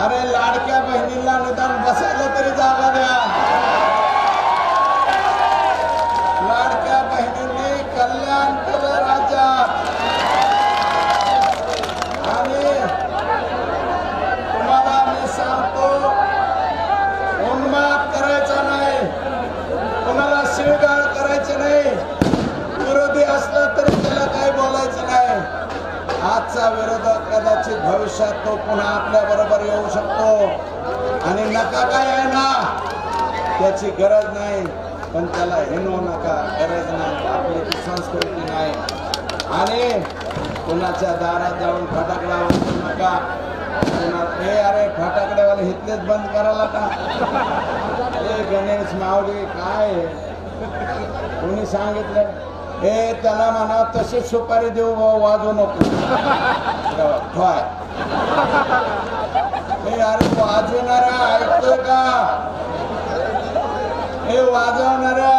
अरे लाडक्या बहिणीला निदान बसायला तरी जागा द्या. लाडक्या बहिणींनी कल्याण केलं राज्यात. आणि तुम्हाला मी सांगतो, उन्माद करायचा नाही, कोणाला शिवीगाळ करायची नाही. विरोधी असला तरी त्याला काही बोलायचं नाही. आजचा विरोधक कदाचित भविष्यात तो पुन्हा आपल्या बरोबर येऊ शकतो. आणि नका काय आहे ना, त्याची गरज नाही, पण त्याला हिणवू नका. गरज नाही, आपली ती संस्कृती नाही. आणि कुणाच्या दारात जाऊन फटाकडा वाजवू नका. हे अरे फटाकडेवाले इथलेच बंद करायला का? हे गणेश माऊली काय कोणी सांगितलं? हे त्याला म्हणा तशी सुपारी देऊ, वाजवू नको. हे अरे वाजवणारा ऐकतोय का? हे वाजवणारा,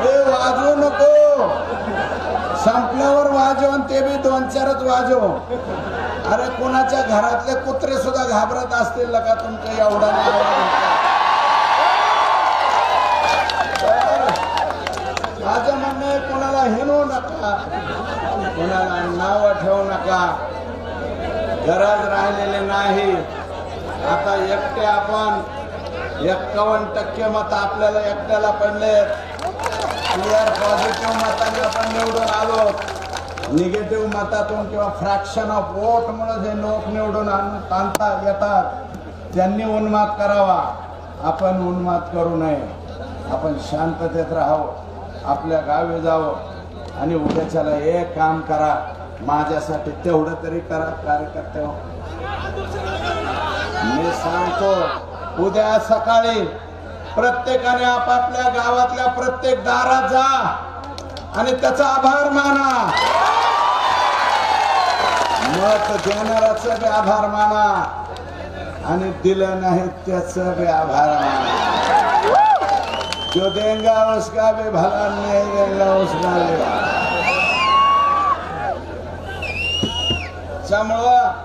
हे वाजवू नको. संपल्यावर वाजव, ते बी 2-4च वाजव. अरे कोणाच्या घरातले कुत्रे सुद्धा घाबरत असतील का तुमच्या एवढा? माझं म्हणणं आहे, कोणाला हिणवू नका, कोणाला नाव ठेवू नका. गरज राहिलेली नाही. आता एकटे आपण 51% मत आपल्याला एकट्याला पडले. क्लिअर पॉझिटिव्ह मताने आपण निवडून आलो. निगेटिव्ह मतातून किंवा फ्रॅक्शन ऑफ वोट मुळे जे लोक निवडून आणता येतात त्यांनी उन्माद करावा. आपण उन्माद करू नये. आपण शांततेत राहावं, आपल्या गावी जावं आणि उद्याच्याला एक काम करा. माझ्यासाठी तेवढं तरी करा कार्यकर्ते. मी सांगतो, उद्या सकाळी प्रत्येकाने आपापल्या गावातल्या प्रत्येक दारात जा आणि त्याचा आभार माना. मत देणाराचा बी आभार माना आणि दिलं नाही त्याचा बी आभार माना. जो देंगा उसका भी भला, नहीं देंगा उसका भी भला. त्यामुळं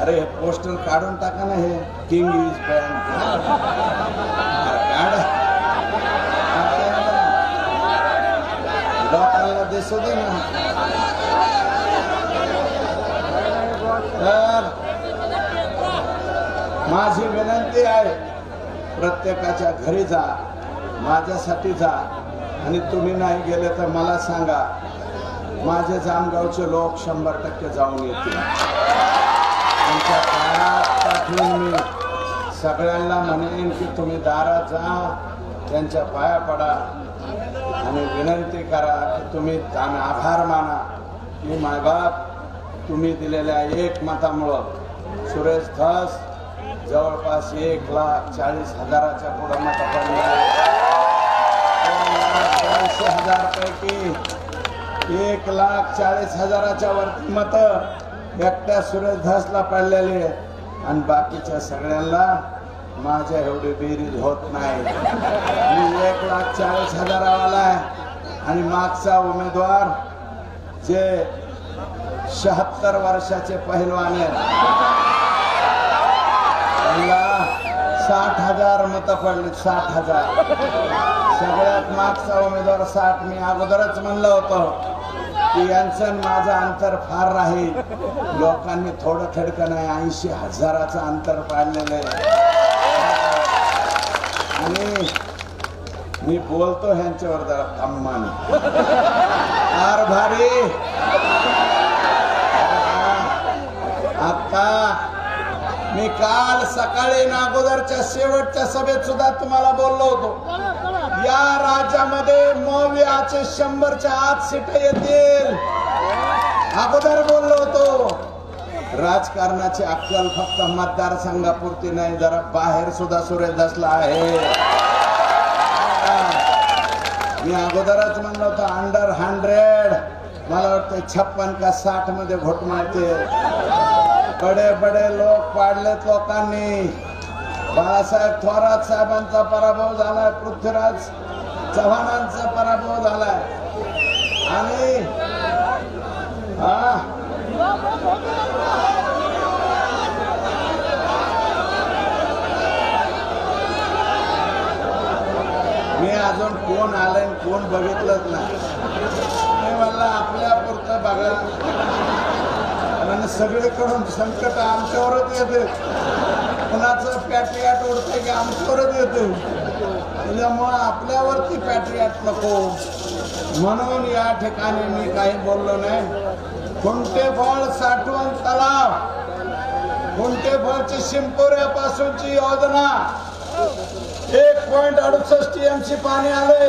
अरे पोस्टर काढून टाका ना. हे किंग इज बँक लोकांना दिसू दे ना. तर माझी विनंती आहे, प्रत्येकाच्या घरी जा, माझ्यासाठी जा. आणि तुम्ही नाही गेले तर मला सांगा. माझे जामगावचे लोक 100% जाऊन येतील. त्यांच्या पायात पाठवून मी सगळ्यांना म्हणेन की तुम्ही दारात जा, त्यांच्या पाया पडा आणि विनंती करा की तुम्ही आभार माना की मायबाप, तुम्ही दिलेल्या 1 मतामुळं सुरेश धस जवळपास 1,40,000च्या पुढे मत पडले. 2,40,000 पैकी 1,40,000च्या वरती मत एकट्या सुरेश धसला पडलेले. आणि बाकीच्या सगळ्यांना माझ्या एवढी बेरीज होत नाही. मी 1,40,000 वाला आणि मागचा उमेदवार जे 76 वर्षाचे पहिलवान आहेत, 60,000 मत पडले. 60,000. सगळ्यात मागचा उमेदवार 60. मी अगोदरच म्हणलं होतं की यांचं माझं अंतर फार राहील. लोकांनी थोडं थडकं नाही 80,000चं अंतर पाडलेलं आहे. आणि मी बोलतो ह्यांच्यावर जरा थांबमाने. फार भारी. आता मी काल सकाळी नागोदरच्या शेवटच्या सभेत सुद्धा तुम्हाला बोललो होतो, या राज्यामध्ये मवियाचे 100च्या आत सीट येतील. अगोदर बोललो होतो. राजकारणाची अक्कल फक्त मतदारसंघापुरती नाही, जरा बाहेर सुद्धा सुरेश धसला आहे. मी अगोदरच म्हणलं होतं अंडर 100. मला वाटतं 56 का 60 मध्ये घोट मारते. बडे बडे लोक पाडलेत लोकांनी. बाळासाहेब थोरात साहेबांचा पराभव झालाय, पृथ्वीराज चव्हाणांचा पराभव झालाय. आणि कोण आलंय कोण बघितलंच नाही. मी म्हणलं आपल्या पुरतं बघा, आणि सगळीकडून संकट आमच्यावरच येते. कुणाचं पॅट्रियाट उडतंय की आमच्यावरच येते. त्याच्यामुळं आपल्यावरती पॅट्रियाट नको म्हणून या ठिकाणी मी काही बोललो नाही. खुंटेफळ साठवण तलाव, खुंटेफळची शिंपोऱ्यापासूनची योजना 1.68 TMC पाणी आले.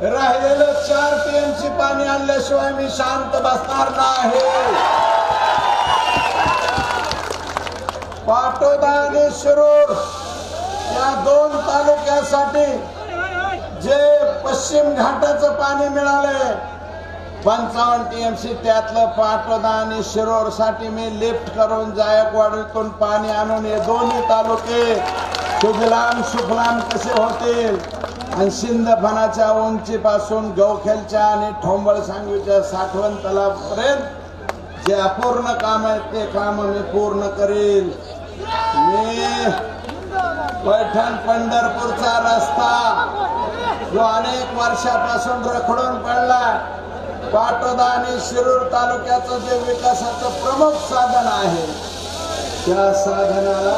राहिलेलं 4 TMC पाणी आणल्याशिवाय मी शांत बसणार नाही. पाटोदा आणि शिरूर या 2 तालुक्यासाठी जे पश्चिम घाटाचं पाणी मिळाले 55 TMC, त्यातलं पाटोदा आणि शिरूर साठी मी लिफ्ट करून जायकवाडीतून पाणी आणून हे दोन्ही तालुके सुजलाम सुफलाम कसे होतील. आणि सिंदफणाच्या उंचीपासून गवखेलच्या आणि ठोंबळ सांगवीच्या साठवण तलावापर्यंत जे अपूर्ण काम आहेत ते काम मी पूर्ण करील. मी पैठण पंढरपूरचा रस्ता जो अनेक वर्षापासून रखडून पडला, पाटोदा आणि शिरूर तालुक्याचं जे विकासाचं प्रमुख साधन आहे त्या साधनाला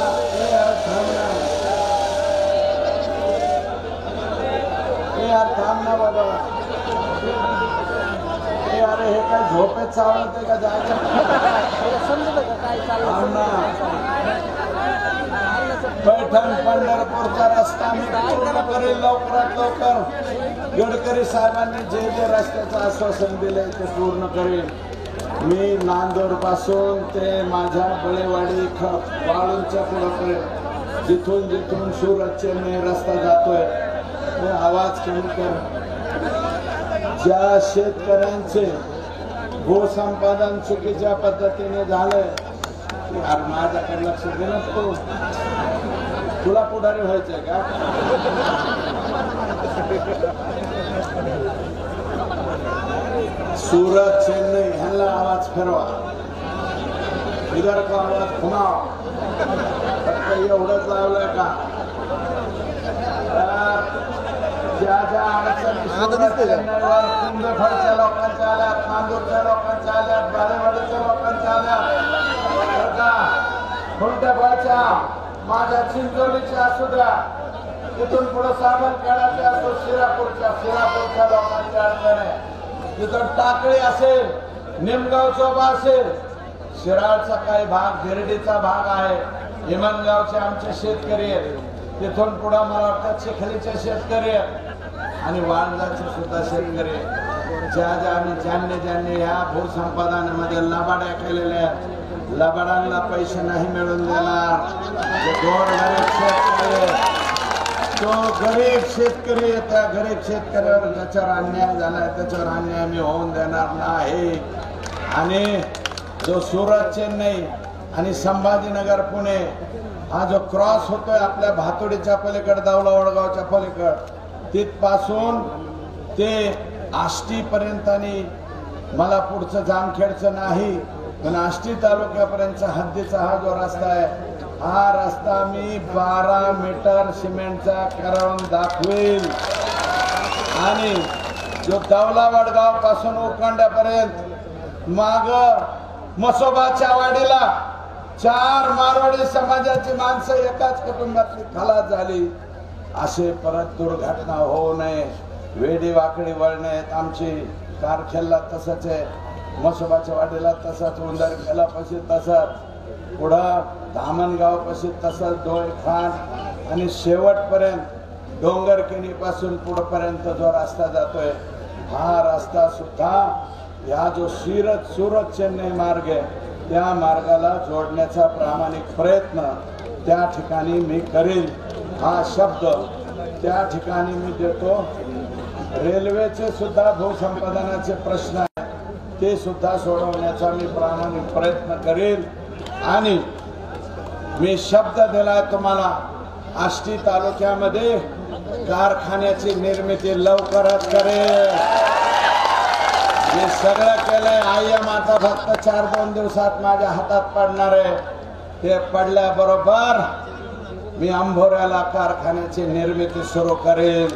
थांबना बाबा. अरे हे काय झोपेत चावलते का जायचं? पैठण पंढरपूरचा रस्ता मी पूर्ण करेल लवकरात लवकर. गडकरी साहेबांनी जे जे रस्त्याचं आश्वासन दिलंय ते पूर्ण करेल. मी नांदूर पासून ते माझ्या बळेवाडी वाळूंच्या पुढापर्यंत जिथून जिथून सुरत चेन्नई रस्ता जातोय ते आवाज कमी कर. ज्या शेतकऱ्यांचे भूसंपादन चुकीच्या पद्धतीने झालंय, माझ्याकडे लक्ष देणं तो तुला पुढारी व्हायचंय का? सूरत चेन्नई ह्याला आवाज फिरवा, इधर का आवाज घुमाव. एवढंच लावलंय का? ज्या ज्या अडचणी सूरत चेन्नईवर कुंभेफळच्या लोकांच्या आल्यात, नांदूरच्या लोकांच्या आल्यात, बालेवाडीच्या लोकांच्या आल्यात, खुंटेफळच्या माझ्या चिंचोलीच्या असू द्या, तिथून पुढे सावंतखेडाच्या असो, शिरापूरच्या लोकांच्या अडचणी, तिथून टाकळी असेल, निमगाव चौबा असेल, शिराळचा काही भाग, गिरडीचा भाग आहे, हिमनगावचे आमचे शेतकरी आहेत, तिथून पुढे मला वाटतं चिखलीचे शेतकरी आहेत आणि वाळजाचे सुद्धा शेतकरी. ज्यांनी या भूसंपादनामध्ये लबाड्या केलेल्या आहेत, लबाडांना पैसे नाही मिळून देणार. तो गरीब शेतकरी, त्या गरीब शेतकऱ्यावर ज्याच्यावर अन्याय झालाय त्याच्यावर अन्याय मी होऊन देणार नाही. आणि जो सुरत चेन्नई आणि संभाजीनगर पुणे हा जो क्रॉस होतोय आपल्या भातोडीच्या पलीकडे, दावला वडगावच्या पलीकडे, तिथपासून ते आष्टी पर्यंत, आणि मला पुढचं जामखेडचं नाही पण आष्टी तालुक्यापर्यंतचा हद्दीचा हा जो रस्ता आहे, हा रस्ता मी 12 मीटर सिमेंटचा करून दाखवेल. आणि जो दावला वडगाव पासून उकंड्यापर्यंत माग मसोबाच्या वाडीला 4 मारवाडी समाजाची माणसं एकाच कुटुंबातली खलास झाली. असे परत दुर्घटना होऊ नये. वेडी वाकडी वळणे आहेत आमची. कारखेलला तसंच आहे, मसोबाच्या वाडीला तसंच, उंदरखेला पाशी तसंच, पुढं धामणगाव पाशी तसंच, डोळखांड आणि शेवटपर्यंत डोंगरकेनी पासून पुढपर्यंत जो रस्ता जातोय, हा रस्ता सुद्धा या जो सुरत चेन्नई मार्ग आहे त्या मार्गाला जोडण्याचा प्रामाणिक प्रयत्न त्या ठिकाणी मी करेल. हा शब्द त्या ठिकाणी मी देतो. रेल्वेचे सुद्धा भूसंपादनाचे प्रश्न आहेत ते सुद्धा सोडवण्याचा मी प्रामाणिक प्रयत्न करेल. आणि मी शब्द दिलाय तुम्हाला, आष्टी तालुक्यामध्ये कारखान्याची निर्मिती लवकरच करेल. हे सगळं केलंय. आय्यम आता फक्त 4-2 दिवसात माझ्या हातात पडणार आहे. ते पडल्याबरोबर मी अंभोऱ्याला कारखान्याची निर्मिती सुरू करेल.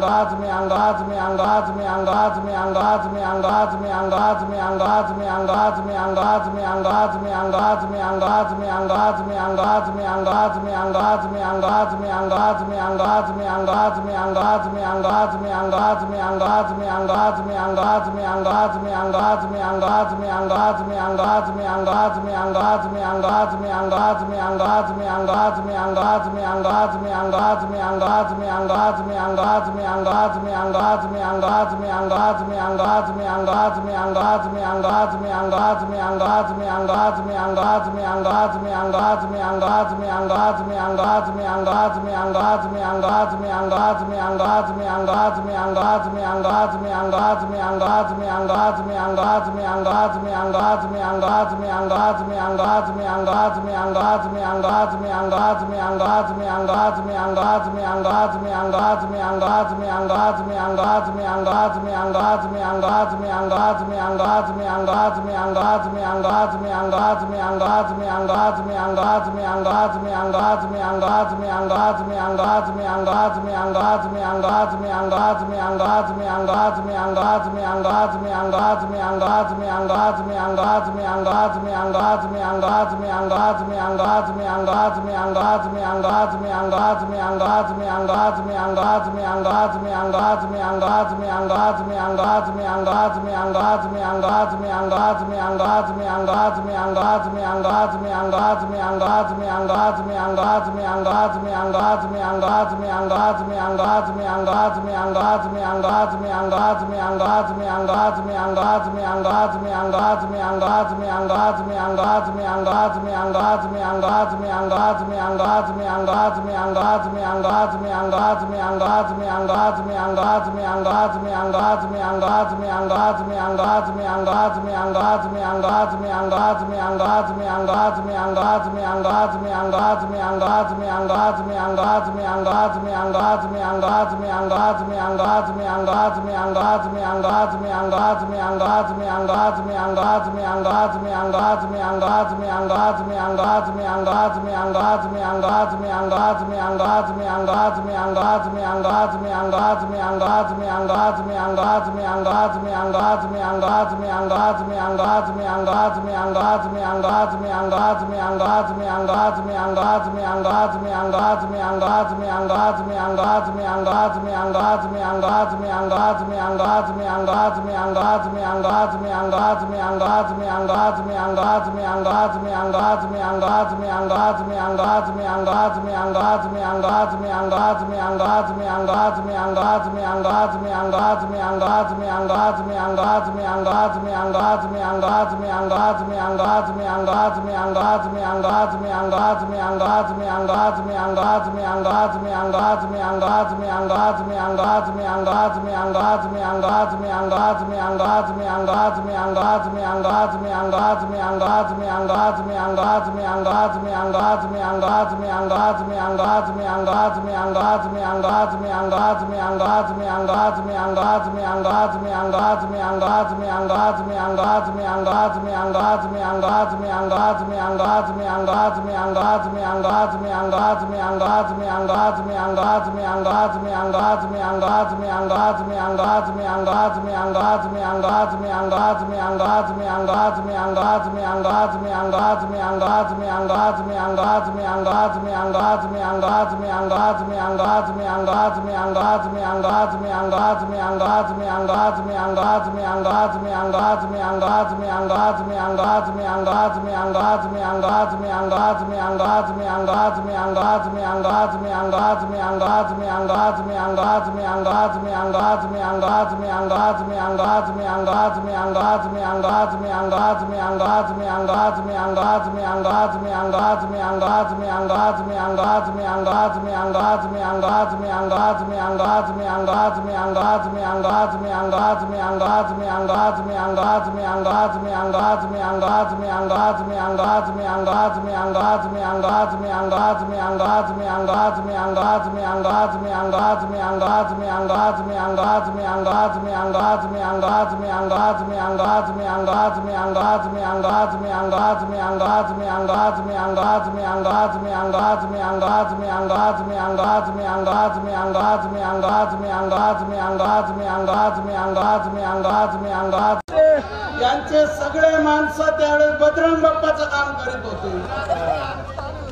यांचे सगळे माणसं त्यावेळेस बजरंग बाप्पाचं काम करीत होते.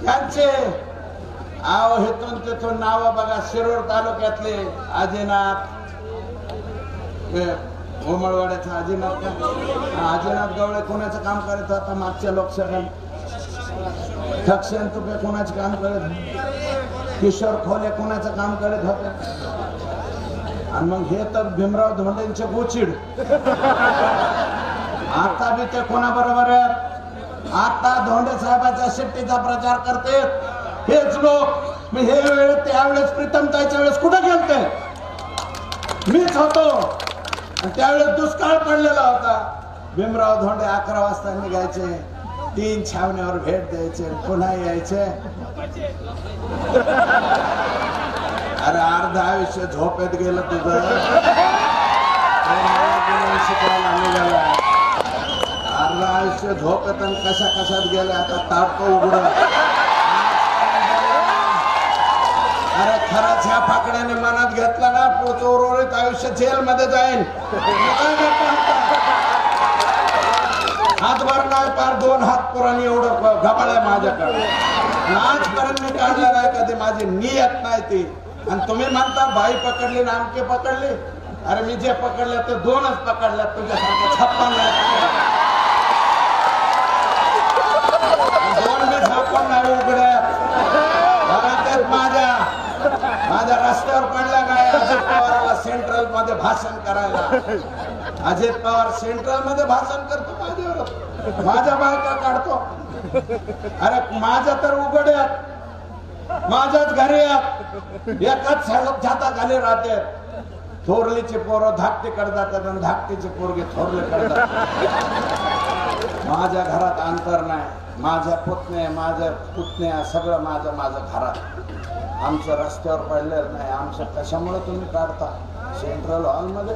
यांचे हेतून तिथून नाव बघा. शिरूर तालुक्यातले आजीनाथ, उमळवाड्याचा आजीनाथ आजीनाथ गवळे कोणाचं काम करत होता मागच्या लोकसभेत? ठक्षण तुपे कोणाचं काम करत? किशोर खोले कोणाचं काम करत होते? आणि मग हे तर भीमराव धोंडेंचे गोचिड. आता बी ते कोणाबरोबर आहेत? आता धोंडे साहेबांच्या शिट्टीचा प्रचार करते हेच लोक. मी हे वेळ त्यावेळेस प्रीतमताईच्या वेळेस कुठे गेलते? मीच होतो. आणि त्यावेळेस दुष्काळ पडलेला होता. भीमराव धोंडे 11 वाजता निघायचे, 3 छावण्यावर भेट द्यायचे, पुन्हा यायचे. अरे अर्ध आयुष्य झोपेत गेलं तुझं. शिकायला निघाला अर्ध आयुष्य झोपेत आणि कशा कशात गेले. आता ताटको उघड. अरे खरंच ह्या फाकड्याने मनात घेतला ना पुढचं उर्वरित आयुष्य जेल मध्ये जाईल. हातभर नाही पार 2 हात पुराणी एवढं गबाळ आहे माझ्याकडे. आजपर्यंत मी काढलं नाही कधी. माझी नियत नाही ती. आणि तुम्ही म्हणता बाई पकडली नामके पकडली. अरे मी जे पकडले ते 2च पकडल्या. तुझ्यासारखं 56 2 बी झाकून नाही उघड्या. माझ्या रस्त्यावर पडल्या काय अजित पवारला सेंट्रल मध्ये भाषण करायला. अजित पवार सेंट्रल मध्ये भाषण करतो माझ्यावर. माझ्या बायका काढतो. अरे माझ्या तर उघड्यात माझ्याच घरी एकाच छाताखाली राहते. थोरलीची पोरं धाकटीकडे जातात आणि धाकटीची पोरगी थोरलीकडे जातात. माझ्या घरात अंतर नाही. माझ्या पुतण्या सगळं माझं घरात. आमचं रस्त्यावर पडलेलं नाही. आमचं कशामुळे तुम्ही काढता सेंट्रल हॉल मध्ये?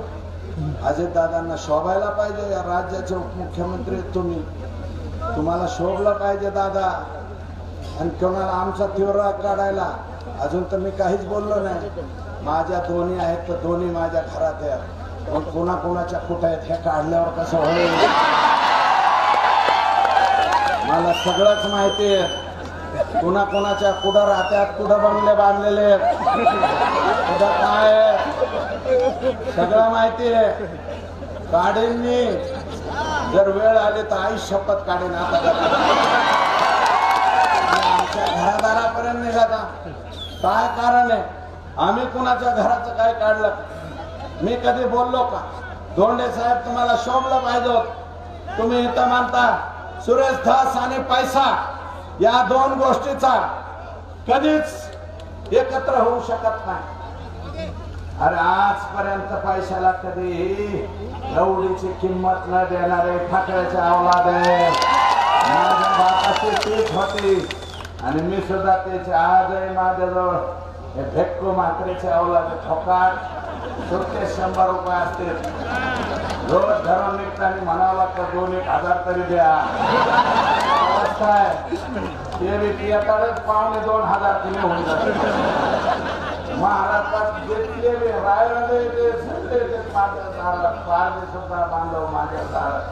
अजितदादांना शोभायला पाहिजे. या राज्याचे उपमुख्यमंत्री तुम्ही. तुम्हाला शोभलं पाहिजे दादा. आणि कोणाला आमचा तीव्र काढायला अजून तर मी काहीच बोललो नाही. माझ्या दोन्ही आहेत तर दोन्ही माझ्या घरात आहेत. पण कोणाच्या कुठे आहेत हे काढल्यावर कसं होईल? मला सगळंच माहिती आहे. कोणाच्या कुठं राहत्यात, कुठं बंगले बांधलेले, कुठं काय सगळं माहिती आहे. काढेन मी. जर वेळ आली तर आई शपथ काढेन. आता घरादारापर्यंत निघाला काय कारण आहे? आम्ही कुणाच्या घराचं काय काढलं? मी कधी बोललो का? धोंडे साहेब तुम्हाला शोभलं पाहिजे. तुम्ही इथं मानता सुरेश धस आणि पैसा या 2 गोष्टीचा कधीच एकत्र होऊ शकत नाही. अरे आजपर्यंत पैशाला कधी एवढीची किंमत न देणारे ठाकरेचे औलाद आहे. माझ्या बापाची तीच होती आणि मी सुद्धा त्याचे. आजही माझ्याजवळ हे भेक्को म्हात्रेचे औलाद ठोकाट सुट्टे 100 रुपये असतील. रोज घरून निघताना म्हणावं लागतं 2-1,000 तरी द्या. अवस्था आहे ते बी येतातच 2,500 तिने होऊन जाते. महाराष्ट्रात घेतले रायला माझ्या दारात पारदे सुद्धा बांधव माझ्या दारात.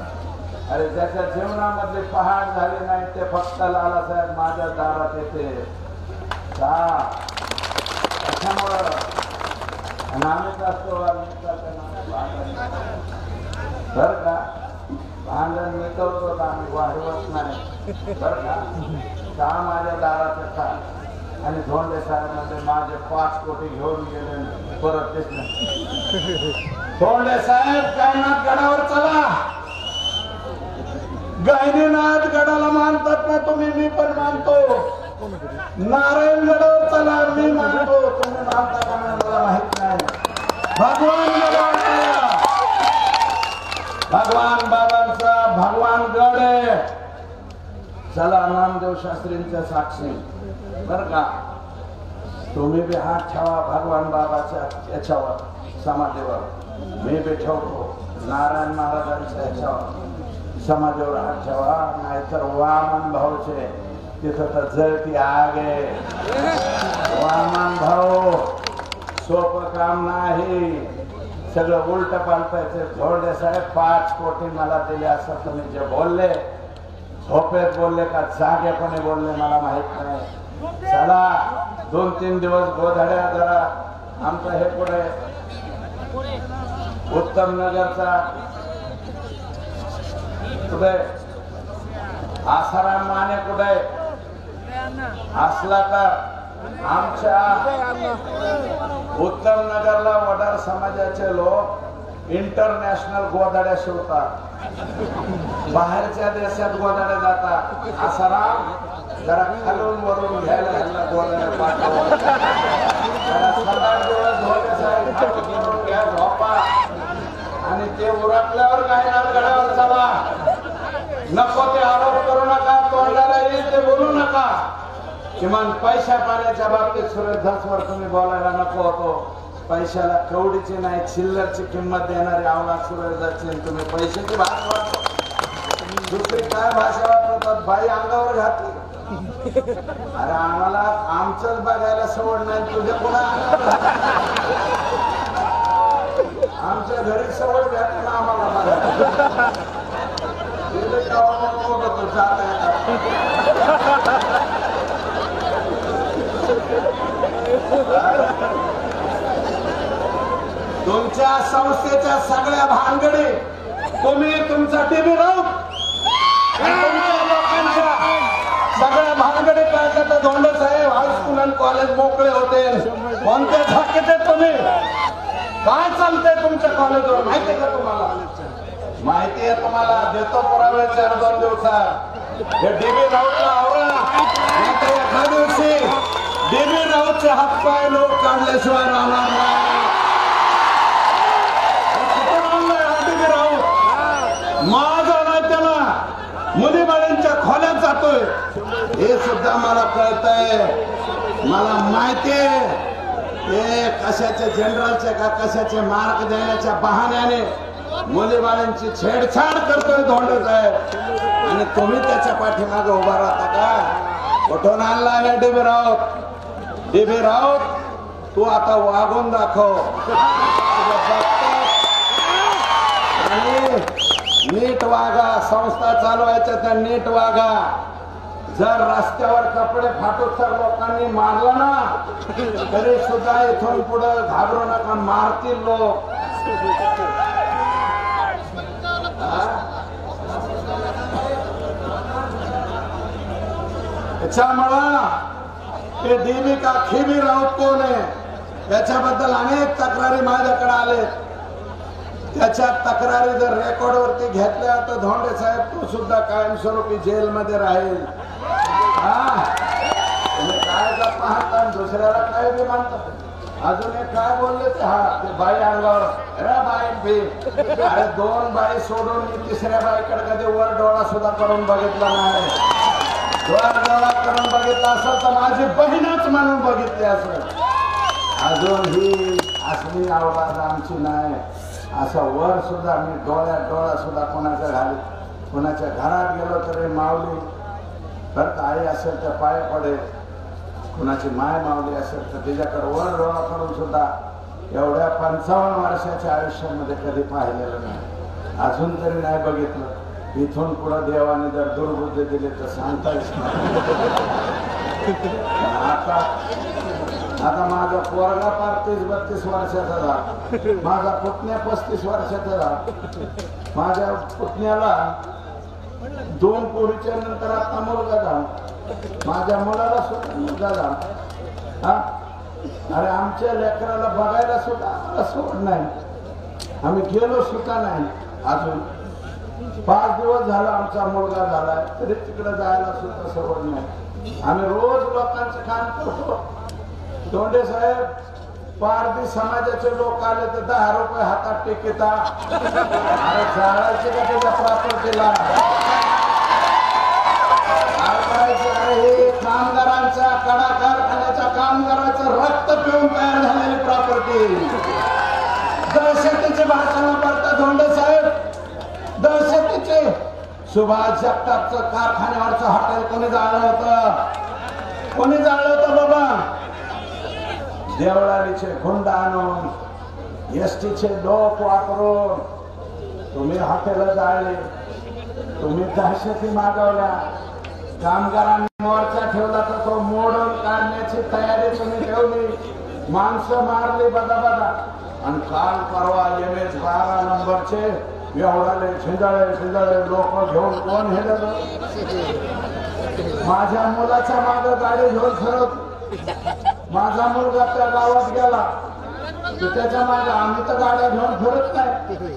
अरे ज्याच्या जीवनामध्ये पहाट झाली नाही ते फक्त लालासाहेब माझ्या दारात येते. त्याच्यामुळं आम्हीच असतो बर का. भांडण मिटवतो आम्ही, वाढवत नाही बर का. माझ्या दारात का आणि धोंडे साहेबांमध्ये माझे 5 कोटी घेऊन गेले परत तेच नाही. धोंडे साहेब कायनाथ गडावर चला. गहिनीनाथ गडाला मानतात ना तुम्ही? मी पण मानतो. नारायण गडावर चला. मी मानतो. तुम्ही मानता का मला माहित नाही. भगवान गडावर चला. भगवान बाबांचा भगवान गड आहे. चला नामदेव शास्त्रींच्या साक्षी बर का. तुम्ही बी हात ठेवा भगवान बाबाच्या याच्यावर समाधीवर. मी बी ठेवतो नारायण महाराजांच्या याच्यावर समाधीवर हात ठेवा. नाहीतर वामन भाऊचे तिथं तर जळती आग आहे. वामन भाऊ सोपं काम नाही, सगळं उलट पालटायचं. धोंडे साहेब 5 कोटी मला दिले असं तुम्ही जे बोलले, झोपेत बोलले का जागेपणे बोलले मला माहित नाही. चला 2-3 दिवस गोधड्या जरा आमचं हे पुढे उत्तम नगरचा कुठे आसाराम माने कुठे असला तर आमच्या उत्तम नगरला वडार समाजाचे लोक इंटरनॅशनल गोधड्या शिवतात, बाहेरच्या देशात गोधड्या जातात. आसाराम जरा खालून वरून घ्यायला ह्यांना गोधड्या पाठवा, घ्या झोपा आणि ते उरकल्यावर गायनार गडावर चला. नको ते आरोप करू नका, तोंडाला येईल ते बोलू नका. किमान पैशा पाण्याच्या बाबतीत सुरेश धसवर तुम्ही बोलायला नको होतो. पैशाला कवडीची नाही चिल्लरची किंमत देणारी आवला सुरेश धसचे तुम्ही पैशाची भाषा वापरता. दुसरी काय भाषा वापरतात? बाई अंगावर घातली. अरे आम्हाला आमचंच बघायला सवड नाही, तुझ्या पुन्हा आमच्या घरी सवड घातली ना आम्हाला बघायला. तुमच्या संस्थेच्या सगळ्या भानगडी तुम्ही तुमचा टीव्ही राहू लोकांच्या सगळ्या भानगडी पाहिजे तर धोंडे साहेब हायस्कूल आणि कॉलेज मोकळे होते. कोणत्या झाकीचे तुम्ही काय चालतंय तुमच्या कॉलेजवर माहिती का तुम्हाला? माहिती आहे तुम्हाला, देतो पुरावे 4-2 दिवसात. हे डीबी राऊतला आवरा, नाहीतर एका दिवशी डीबी राऊतचे हातपाय लोक काढल्याशिवाय राहणार नाही. डीबी राऊत माझा नाही, त्याला मुलीबाळींच्या खोल्यात जातोय हे सुद्धा मला कळतंय. मला माहितीये ते कशाचे जनरलचे का कशाचे मार्क देण्याच्या बहाण्याने मुलीबाळांची छेडछाड करतोय धोंडे साहेब, आणि तुम्ही त्याच्या पाठीमागे उभा राहता का? कुठून आणला हे डीबी राऊत? डीबी राऊत तू आता वागून दाखव आणि नीट वागा. संस्था चालवायच्या त्या नीट वागा. जर रस्त्यावर कपडे फाटून तर लोकांनी मारलं ना तरी सुद्धा इथून पुढे घाबरू नका, मारतील लोक. त्याच्यामुळं ते डीबी का खिबी राऊत कोण आहे त्याच्याबद्दल अनेक तक्रारी माझ्याकडे आले. त्याच्या तक्रारी जर रेकॉर्ड वरती घेतल्या तर धोंडे साहेब तो सुद्धा कायमस्वरूपी जेलमध्ये राहील. तुम्ही काय पाहता दुसऱ्याला काय बी मानतात. अजून एक काय बोलले ते ते बाई अंगावर बाई बी. अरे 2 बाई सोडून मी 3ऱ्या बाईकडे कधी वर डोळा सुद्धा करून बघितला नाही. वर डोळा करून बघितला असं तर माझी बहीणच म्हणून बघितली असं. अजून ही असली अवलाद आमची नाही. असं वर सुद्धा मी डोळ्यात डोळा सुद्धा कोणाच्या घरात गेलो तरी माऊली तर आई असेल तर पाय पडे, कुणाची माय मावली असेल तर तिच्याकडे वर डोळा करून सुद्धा एवढ्या 55 वर्षाच्या आयुष्यामध्ये कधी पाहिलेलं नाही. अजून तरी नाही बघितलं. इथून पुढे देवाने जर दुर्बुद्धी दिली तर सांगता येत नाही. आता माझा पोरगा 35-32 वर्षाचा झाला, माझा पुतण्या 35 वर्षाचा झाला. माझ्या पुतण्याला 2 पोरीच्या नंतर आता मुलगा झाला. माझ्या मुलाला सुद्धा मुलगा झाला. अरे आमच्या लेकराला बघायला सुद्धा आम्हाला सोड नाही. आम्ही गेलो सुद्धा नाही. अजून 5 दिवस झाला आमचा मुलगा झालाय तरी तिकडे जायला सुद्धा सवड नाही. आम्ही रोज लोकांचं काम करतो. धोंडे साहेब पारधी समाजाचे लोक आले तर 10 रुपये हातात टेकिता. अरे जाळायचे का त्याच्या प्रॉपर्टीला? हे कामगारांच्या कडा कारखान्याच्या कामगारांचं रक्त पिऊन तयार झालेली प्रॉपर्टी. दहशतीची भाषा वापरता धोंडे साहेब, दहशतीचे. सुभाष जगतापचं कारखान्यावरचं हॉटेल कोणी जाळलं होतं? कोणी जाळलं होतं बाबा? देवळालीचे गुंड आणून एसटीचे डोक वापरून तुम्ही हॉटेल जाळले, तुम्ही दहशती मागवल्या, कामगारांनी मोर्चा ठेवला तर तो मोडून काढण्याची तयारी तुम्ही ठेवली, माणसं मारली बदा आणि काल परवा MS-12 नंबरचे एवढाले झिंजाळे लोक घेऊन कोण हे माझ्या मुलाच्या मागे गाडी घेऊन फिरत, माझा मुलगा त्या गावात गेला त्याच्या मागे आम्ही तर गाड्या घेऊन फिरत नाही,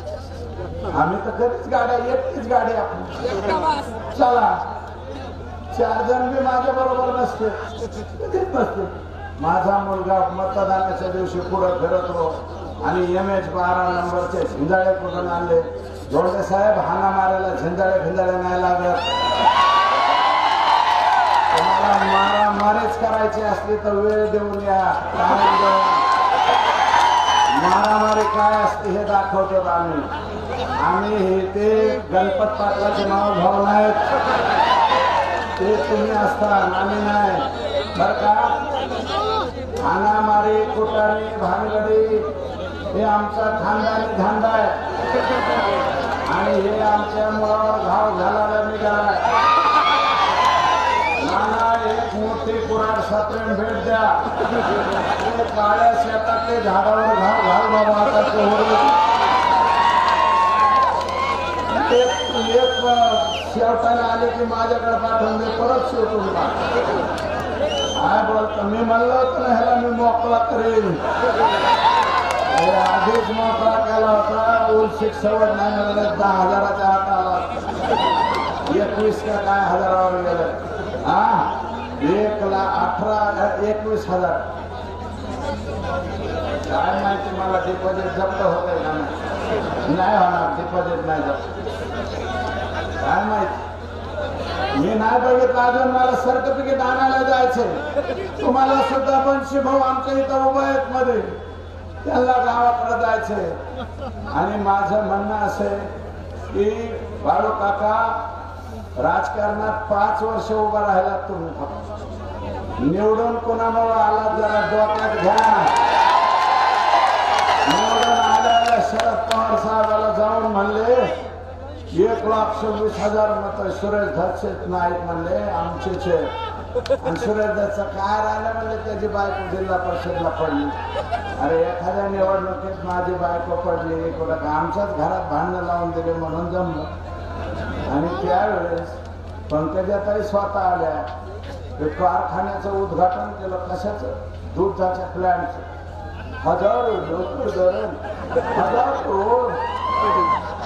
आम्ही तर कधीच गाड्या एकटीच गाडी आपण चला 4 जण बी माझ्या बरोबर नसते, कधीच नसते. माझा मुलगा मतदानाच्या दिवशी पुढे फिरतो आणि MS-12 नंबरचे झिंजाळे कुठून आणले. जोडे साहेब, हाना मारायला झिंजाळे नाही लागत. तुम्हाला मारामारीच करायची असली तर वेळ देऊन या, मारामारी काय असते हे दाखवतो आम्ही हे ते गणपत पाटलाचे नाव भाऊ नाहीत, ते तुम्ही असता आम्ही नाही बर का. हाणामारी कुटारी भानगडी हे आमचा खानदानी धंदा आहे आणि हे आमच्या मुलावर घाव घालायला निघालाय. नाना एक मोठी कुराड सापडेन भेट द्या, काळ्या शेतातले झाडावर घाव घाल बाबा. आता एक शेवटाला आले की माझ्याकडे पाठवून दे, परत शेवटून काय बोलतो. मी म्हणलं होतं ना ह्याला मी मोकळा करेन, आधीच मोकळा केला होता. उलशिक सवड नाही मिळाले, 10,000च्या आत आला, 21 का काय हजारावर गेलं. 1,18,21,000 काय माहिती मला. डिपॉझिट जप्त होत आहे का नाही होणार, डिपॉझिट नाही जप्त काय माहिती, मी नाही बघितलं अजून. मला सर्टिफिकेट आणायला जायचंय. तुम्हाला सुद्धा बनशी भाऊ आमच्या इथं उभा आहेत मध्ये, त्यांना गावाकडे जायचंय. आणि माझं म्हणणं असं की बाळू काका, राजकारणात 5 वर्ष उभा राहिला तुम्ही, निवडून कोणामुळे आला जरा डोक्यात घ्या. निवडून आल्याला शरद पवार साहेबाला जाऊन म्हणले 1,26,000 मत सुरेश धरसेत नाहीत म्हणले आमचेच. आणि सुरेश धरचं काय राहिलं म्हणले त्याची बायको जिल्हा परिषदला पडली. अरे एखाद्या निवडणुकीत माझी बायको पडली कुठं, आमच्याच घरात भांडणं लावून दिले म्हणून जमलं. आणि त्यावेळेस पंकजाताई स्वतः आल्या, कारखान्याचं उद्घाटन केलं. कशाचं? दुधाच्या प्लॅन्टचं. 1000 लोक धरण,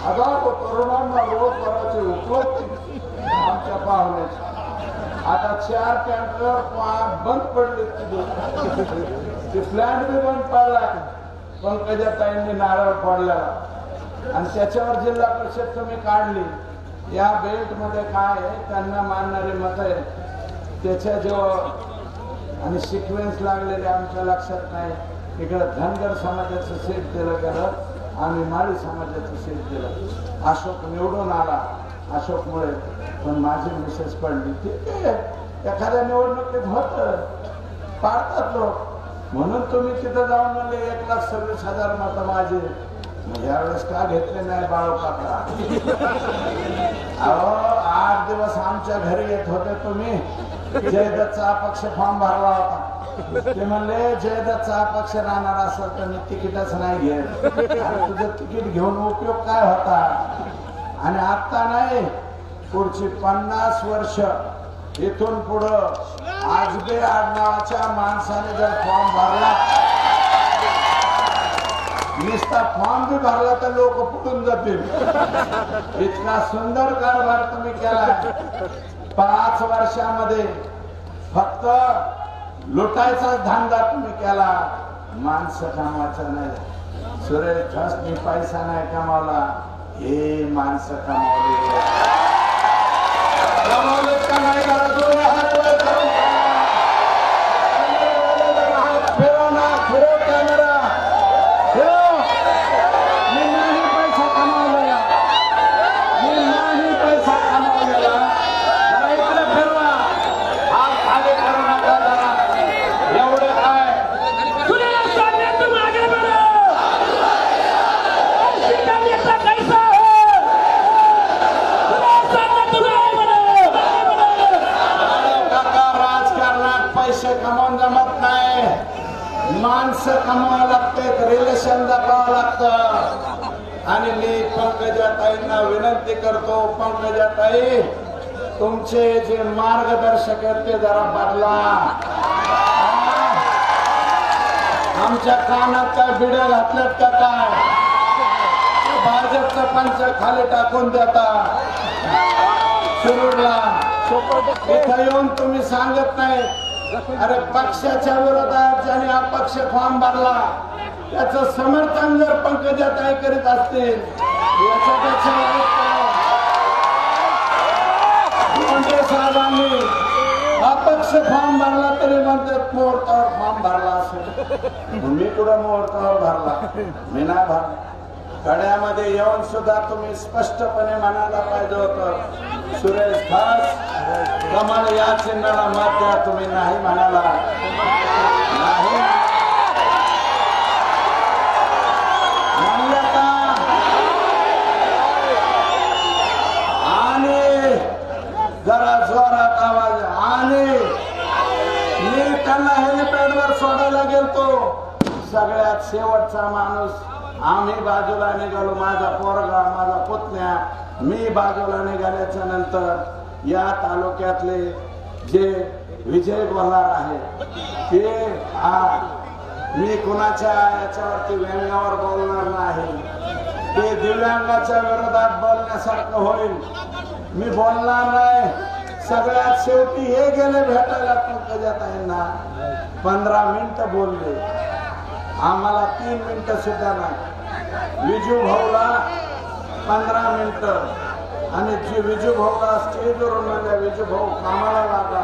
1000 तरुणांना रोजगाराची उपलब्धी आमच्या पाहुण्याची. आता 4 टँकर बंद पडले, ते प्लॅन्ट बी बंद पडला पंकजाताईंनी नारळ फोडलेला. आणि त्याच्यावर जिल्हा परिषद तुम्ही काढली. या बेल्ट मध्ये काय आहे, त्यांना मानणारी मत आहे त्याच्या जेव्हा आणि सिक्वेन्स लागलेले आमच्या लक्षात नाही. इकडे धनगर समाजाचं सीट दिलं गेलं, आम्ही माळी समाजाचं सीट दिलं. अशोक निवडून आला अशोकमुळे, पण माझी मिसेस पडली. ठीक आहे, एखाद्या निवडणुकीत होत पाडतात लोक, म्हणून तुम्ही तिथं जाऊन म्हणले 1,26,000 मत माझे. यावेळेस का घेतले नाही बाळू काका? अहो 8 दिवस आमच्या घरी येत होते तुम्ही. जयदत्तचा अपक्ष फॉर्म भरला होता, ते म्हणले जयदत्तचा अपक्ष राहणार असेल तर मी तिकीटच नाही घेत. तुझं तिकीट घेऊन उपयोग काय होता? आणि आता नाही, पुढची 50 वर्ष इथून पुढं आजबे आडनावाच्या माणसाने जर फॉर्म भरला, नुसता फॉर्म बी भरला तर लोक फुटून जातील. इतका सुंदर कारभार तुम्ही केला. 5 वर्षामध्ये फक्त लुटायचा धंदा तुम्ही केला, माणसं कामाचा नाही. सुरेश धसनी पैसा नाही कमावला, हे माणसं कमावले. का नाही करा? फिरव ना, फिरव कॅमेरा, फिरव. मी नाही पैसा कमावलेला, मी नाही पैसा कमावलेला. जरा इकडे फिरवा, हात खाली करू नका जरा. एवढं काय माणसं कमावा लागतात, रिलेशन दाखवावं लागतं. आणि मी पंकजाताईंना विनंती करतो, पंकजाताई तुमचे जे मार्गदर्शक आहेत ते जरा बदला. आमच्या कानात काय बिड्या घातल्यात का काय? भाजपचं पंच खाली टाकून देता शिरूरला. इथं येऊन तुम्ही सांगत नाही अरे पक्षाच्या विरोधात ज्याने अपक्ष फॉर्म भरला त्याचं समर्थन जर पंकजाताई करीत असतील याच्यापेक्षा मुंडे साहेबांनी अपक्ष फॉर्म भरला तरी म्हणतात मुहूर्तावर फॉर्म भरला असेल. मी कुठं मुहूर्तावर भरला? मी नाही भरला. कड्यामध्ये येऊन सुद्धा तुम्ही स्पष्टपणे म्हणायला पाहिजे होतं सुरेश खास कमल या चिन्हाला मत द्या. तुम्ही नाही म्हणाला. नाही म्हणलं का? आणि जरा जोरात आवाज. आणि मी त्यांना हेलिपॅडवर सोडायला गेलतो. सगळ्यात शेवटचा माणूस. आम्ही बाजूला निघालो, माझा पोरगा माझा पुतण्या. मी बाजूला निघाल्याच्या नंतर या तालुक्यातले जे विजय बोलणार आहे ते मी कुणाच्या याच्यावरती व्यंग्यावर बोलणार नाही. ते दिव्यांगाच्या विरोधात बोलण्यासारखं होईल. मी बोलणार नाही. सगळ्यात शेवटी हे गेले भेटायला पंकजाताईंना. 15 मिनिटं बोलले. आम्हाला 3 मिनिटं सुद्धा नाही. विजू भाऊला 15 मिनिटं. आणि जी विजू भाऊला स्टेजवरून म्हणजे विजू भाऊ कामाला लागला.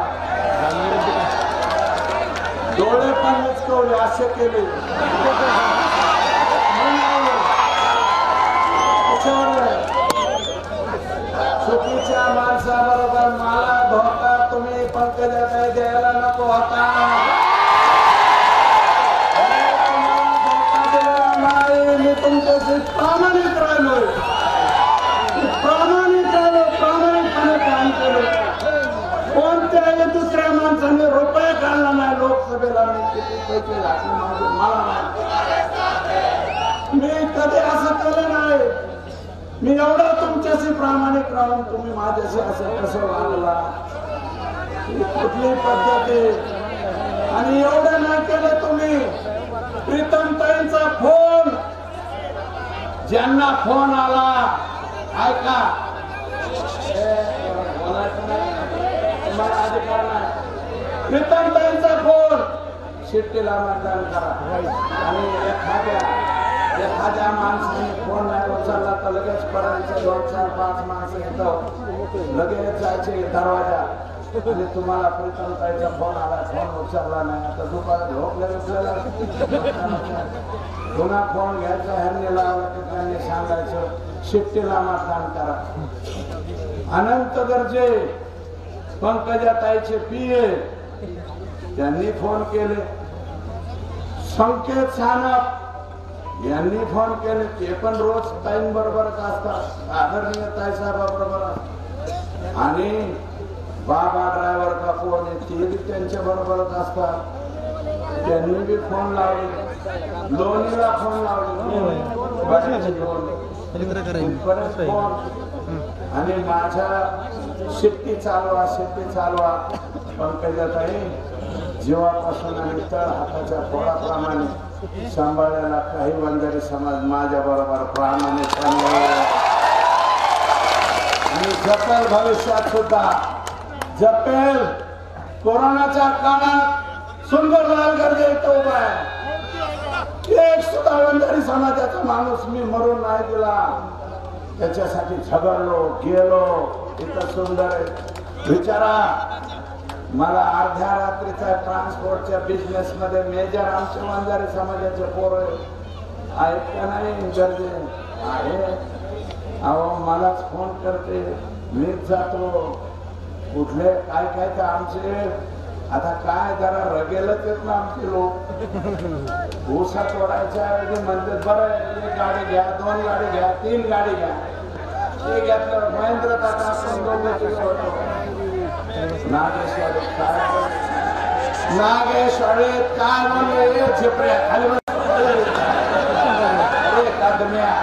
डोळे पण विचकवले असे केले. चुकीच्या माणसाबरोबर मला धोका तुम्ही पंकजाताई द्यायला नको होता. मी तुमच्याशी प्रामाणिक राहिलोय. प्रामाणिकपणे काम केलं. कोणत्याही दुसऱ्या माणसाने रुपये काढला नाही. लोकसभेला मी किती पैसे घातले माझे मला नाही. मी कधी असं केलं नाही. मी एवढा तुमच्याशी प्रामाणिक राहून तुम्ही माझ्याशी असं कसं वागला? कुठली पद्धत आहे? आणि एवढं नाही केलं तुम्ही. प्रीतमताईंचा फोन ज्यांना फोन आला ऐका अधिकार नाही. प्रीतमताईंचा फोन शिट्टीला मतदान करा. आणि एखाद्या माणसाने फोन नाही उचलला तर लगेच पडायचे 2, 4, 5 माणसं येतं. लगेच जायचे दरवाजा. आणि तुम्हाला प्रीतमताईचा फोन आला, फोन उचलला नाही. आता दुपारात झोपल्या उचलला पुन्हा फोन घ्यायचा. ह्यांनी लावला की त्यांनी सांगायचं शिट्टीला मतदान करा. अनंत गरजे पंकजाताईचे पीए त्यांनी फोन केले. संकेत सानप यांनी फोन केले. ते पण रोज ताईं बरोबरच असतात. आदरणीय ताईसाहेबाबरोबर. आणि बाबा ड्रायव्हर का कोण आहे ते बी त्यांच्या बरोबरच असतात. त्यांनी बी फोन लावले. लोणीला फोन लावले. आणि माझ्या शिट्टी चालवा पंकजाताई जीवापासून आणि तळ हाताच्या पोळाप्रमाणे सांभाळलेला काही वंजारी समाज माझ्या बरोबर प्रामाणिकपणे आणि जपेल. भविष्यात सुद्धा जपेल. कोरोनाच्या काळात सुंदरलाल गर्जे इथं उभा आहे. एक सुद्धा वंजारी समाजाचा माणूस मी मरून नाही दिला. त्याच्यासाठी झगडलो गेलो. इथं सुंदर विचारा. मला अर्ध्या रात्रीचा ट्रान्सपोर्टच्या बिझनेस मध्ये मेजर आमचे वंजारी समाजाचे पोर आहेत का नाही गर्जे आहे. अहो मलाच फोन करते. मीच जातो. कुठले काय काय तर आमचे आता काय जरा रगेलच येत ना आमचे लोक. ऊसा तोडायच्या ऐवजी म्हणतात बरं 1 गाडी घ्या, 2 गाडी घ्या, 3 गाडी घ्या. ते घेतलं महेंद्र टाटा आपण दोघं नागेश्वर नागेश्वरीत काय म्हणले झिपऱ्या खाली कदम्या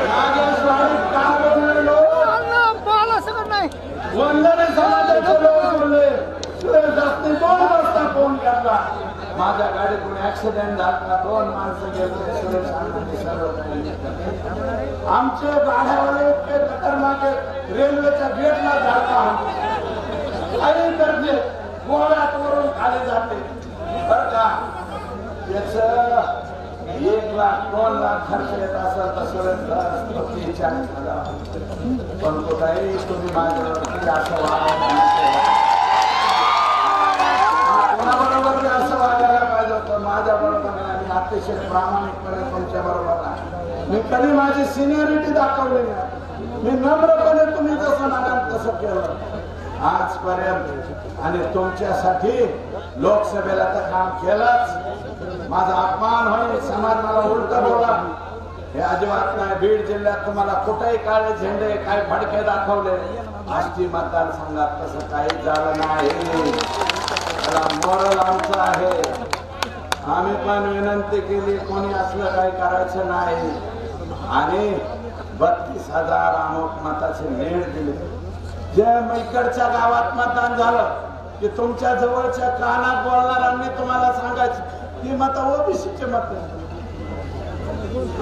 नागेश्वरीत काय बोललो बोला सगळं नाही वंदने समाजाचे लोक बोलले सुरेश जास्ती 2 वाजता फोन केला माझ्या गाडीतून ऍक्सिडेंट झाला 2 माणसं गेले सुरेश अण्णांनी सर्व आमचे गाड्यावाले इतके खतरनाक रेल्वेच्या गेटला जातात काही करते गोव्यात वरून खाली जाते बर का त्याच 1 लाख 2 लाख खर्च येत असेल तर सुरेश 40,000 पण कुठेही तुम्ही माझ्यावरती असं कोणाबरोबर असं वागायला पाहिजे होतं माझ्या बरोबर आणि अतिशय प्रामाणिकपणे तुमच्या बरोबर आहे मी कधी माझी सिनियरिटी दाखवली नाही मी नम्रपणे तुम्ही जसं म्हणाल तसं केलं आजपर्यंत आणि तुमच्यासाठी लोकसभेला तर काम केलंच माझा अपमान होईल समाज मला उलट बोला हे अजिबात नाही बीड जिल्ह्यात तुम्हाला कुठेही काळे झेंडे काय फडके दाखवले आष्टी मतदारसंघात तसं काही झालं नाही मोरल आमचं आहे आम्ही पण विनंती केली कोणी असलं काही करायचं नाही आणि 32,000 अमुक मताचे लीड दिले जे इकडच्या गावात मतदान झालं की तुमच्या जवळच्या कानात बोलणाऱ्यांनी तुम्हाला सांगायचं ही मत ओबीसीचे मत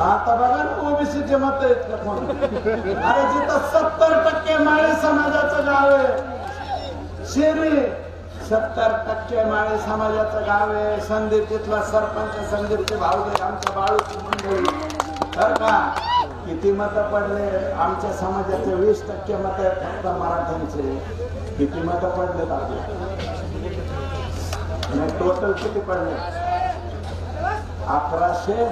आता बघा ना ओबीसीचे मत आहेत का कोण अरे जिथं 70% माळी समाजाचं गाव आहे शिरी 70% माळी समाजाचं गाव आहे संदीप तिथला सरपंच संदीपचे भाऊदे आमच्या बाळूची मंडळी तर का किती मत पडले आमच्या समाजाचे 20% मत आहेत फक्त मराठ्यांचे किती मत पडले टोटल किती पडले 1100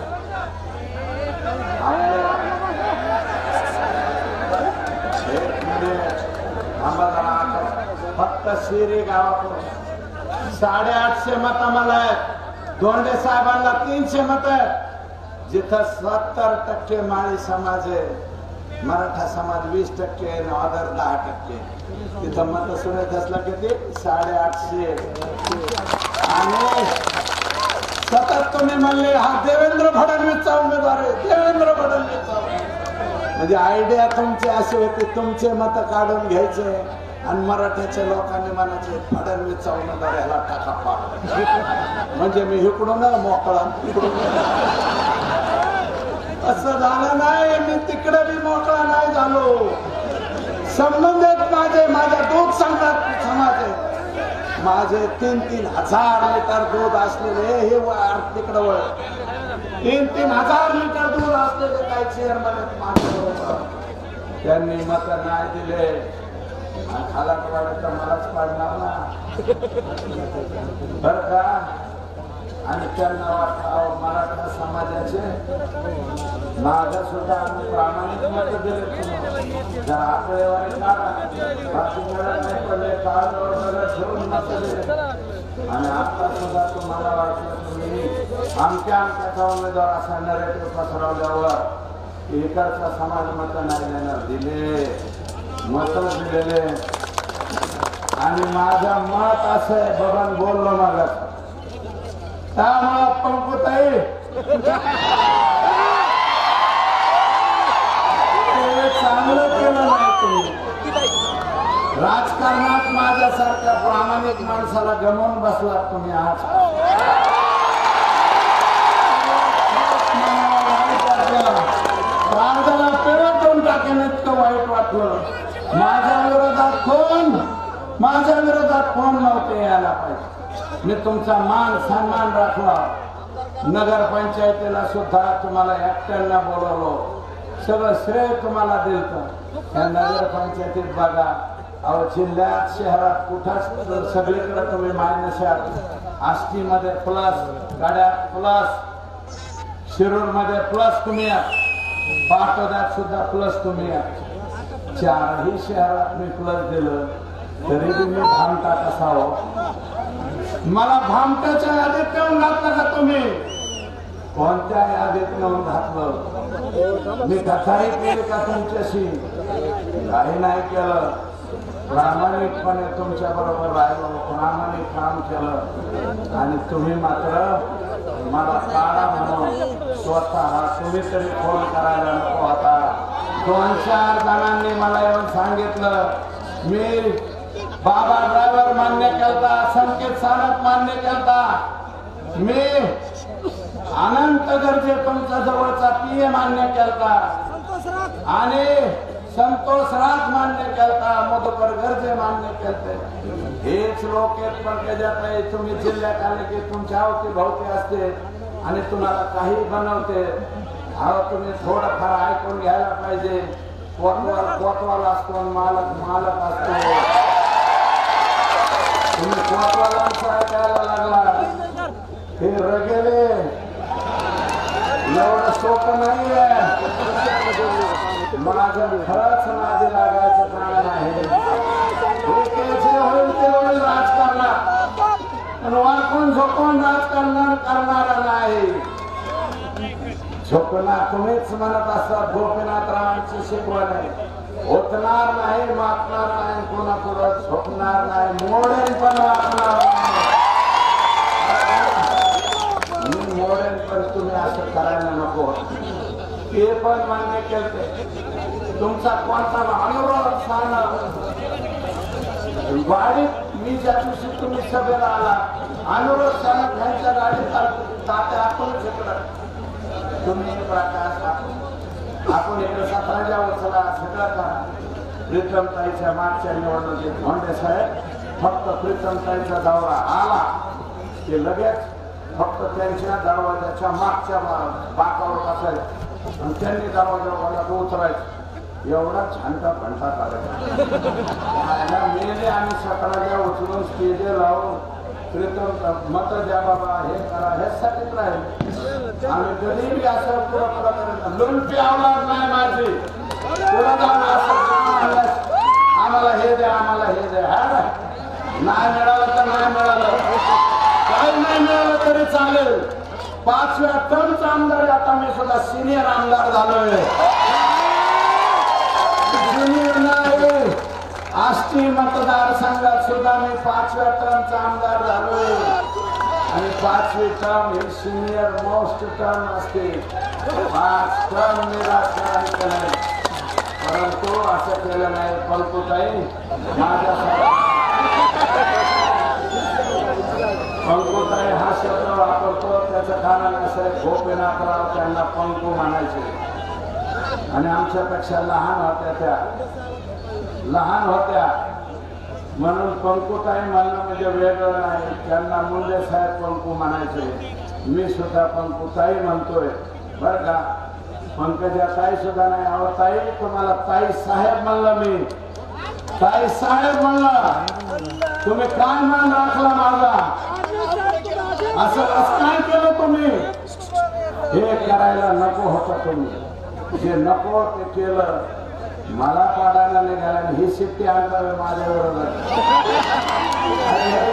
फक्त शिरी गावाकडून 850 मत मला आहेत धोंडे साहेबांना 300 मत आहेत जिथं 70% माळी समाज आहे मराठा समाज 20% आहे अदर 10% तिथं मत सुनेत असला किती 850 आणि सतत तुम्ही म्हणले हा देवेंद्र फडणवीसचा उमेदवार आहे देवेंद्र फडणवीसचा म्हणजे आयडिया तुमची अशी होती तुमचे मत काढून घ्यायचे आणि मराठ्याच्या लोकांनी म्हणायचे फडणवीसचा उमेदवार ह्याला टाका पाड म्हणजे मी इकडून मोकळा इकडून असं झालं नाही मी तिकडे बी मोकळा नाही झालो संबंधित माझ्या दूध संघात समाज आहे माझे 3-3 हजार लिटर दूध असलेले हे तिकडं वळ 3-3 हजार लिटर दूध असलेले काही चेअरमन माझ्या बरोबर त्यांनी मत नाही दिले खाला तर मलाच पाडणार ना बर का आणि त्यांना वाटतं मराठा समाजाचे माझा सुद्धा आम्ही प्रामाणिक मत दिले जर आकडेवारी काढा बाकी मिळत नाही पडले काळावर सगळं ठेवून मत दिले आणि आता सुद्धा तुम्हाला वाटलं तुम्ही आमच्या उमेदवार असा नरेटिव्ह पसरवल्यावर इकडचा समाज मत नाही देणार दिले मत दिलेले आणि माझं मत असं आहे बबन बोललो माझा त्यामुळं पंकुताई चांगलं केलं नाही तुम्ही राजकारणात माझ्यासारख्या प्रामाणिक माणसाला गमावून बसला तुम्ही आज राजाला पेरत देऊन टाकेन इतकं वाईट वाटलं माझ्या विरोधात कोण नव्हते यायला पाहिजे मी तुमचा मान सन्मान राखला नगरपंचायतीला सुद्धा तुम्हाला एकट्यांना बोलवलो सगळं श्रेय तुम्हाला दिलं त्या नगरपंचायतीत बघा अहो जिल्ह्यात शहरात कुठंच सगळीकडे तुम्ही मायनस आष्टीमध्ये प्लस गाड्यात प्लस शिरूर मध्ये प्लस तुम्ही पाटोद्यात सुद्धा प्लस तुम्ही 4ही शहरात मी प्लस दिलं तरी तुम्ही भामटा कसा हो मला भामटाच्या यादीत नेऊन घातलं का तुम्ही कोणत्या यादीत नेऊन घातलं मी कथाही केली का तुमच्याशी काही नाही केलं प्रामाणिकपणे तुमच्या बरोबर राहिलो, प्रामाणिक काम केलं आणि तुम्ही मात्र मला काढा म्हणून स्वतः तुम्ही तरी फोन करायला नको होता. 2-4 जणांनी मला येऊन सांगितलं, मी बाबा ड्रायव्हर मान्य केलता, संकेत सानप मान्य केलता, मी अनंत गरजे तुमच्या जवळचा पीए मान्य केलता आणि संतोष राज मान्य केलता, मधुकर गरजे मान्य केलते. हेच लोक आहेत, पण त्याच्यात तुम्ही जिल्ह्यात आले की तुमच्या अवती भोवती असते आणि तुम्हाला काही बनवते. अहो तुम्ही थोडंफार ऐकून घ्यायला पाहिजे. कोतवाल असतो, मालक असतो. तुम्ही कोतवालांचं ऐकायला लागला, हे रगेले एवढं सोपं नाहीये. माझं खरंच नादी लागायचं कारण आहे. जे होईल ते होईल राजकारणात, पण वाकून झोपून राजकारण करणारा नाही. झोपणार तुम्हीच म्हणत असतात, गोपीनाथरावांची शिकवण आहे, होतणार नाही, मागणार नाही, कोणापुढं झोपणार नाही, मोडेल पण वागणार नाही. मोडेल पण तुम्ही असं करायला नको. ते पण मान्य केलते. तुमचा कोणता अनुरोध सांगा. गाडीत मी ज्या दिवशी तुम्ही सभेला आला, अनुरोध सांगा त्यांच्या गाडीत तात्या आपण शिकलं. तुम्ही प्रकाश आपण इकडे 17 वर्षाला सगळं करा. प्रीतमताईच्या मागच्या निवडणुकीत धोंडे साहेब फक्त प्रीतमताईचा दौरा आला की लगेच फक्त त्यांच्या दरवाजाच्या मागच्या बाकावर बसायचं आणि त्यांनी दरवाजावर उतरायचं. एवढा छानटा घंटा काढायचा. मेले आणि 17 उचलून स्टेज लावून प्रीतम मत द्या बाबा, हे करा, ह्यासाठीच राहील. आम्ही कधीही असं पुढं करायचं. लुंटी आवडणार नाही माझी. पुढं जाऊन असं आम्हाला हे द्या, आम्हाला हे द्या. हा नाही मिळालं तर नाही मिळालं, काही नाही मिळालं तरी चालेल. 5व्या टर्मचा आमदार आता मी सुद्धा सिनियर आमदार झालोय. सिनियर नाही, आष्टी मतदारसंघात सुद्धा मी 5व्या टर्मचा आमदार झालोय आणि 5वी टर्म ही सिनियर मोस्ट टर्म असते. 5 टर्म मी राजकारण केलंय, परंतु असं केलं नाही. पंकुताई पंकुताई हा शब्द वापरतो, त्याचं कारण असं आहे, गोपीनाथराव त्यांना पंकू म्हणायचे आणि आमच्यापेक्षा लहान होत्या म्हणून पंकुताई म्हणणं म्हणजे वेगळं नाही. त्यांना मुंडे साहेब पंकू म्हणायचे. मी सुद्धा पंकुताई म्हणतोय बरं का. पंकजा ताई सुद्धा नाही. अहो ताई, तुम्हाला ताई साहेब म्हणलं, मी ताई साहेब म्हणलं. तुम्ही काय मान राखला माझा? असं काय केलं तुम्ही? हे करायला नको होतं. तुम्ही जे नको ते केलं. मला पाडायला निघाला ही शिट्टी आणलं माझ्या बरोबर.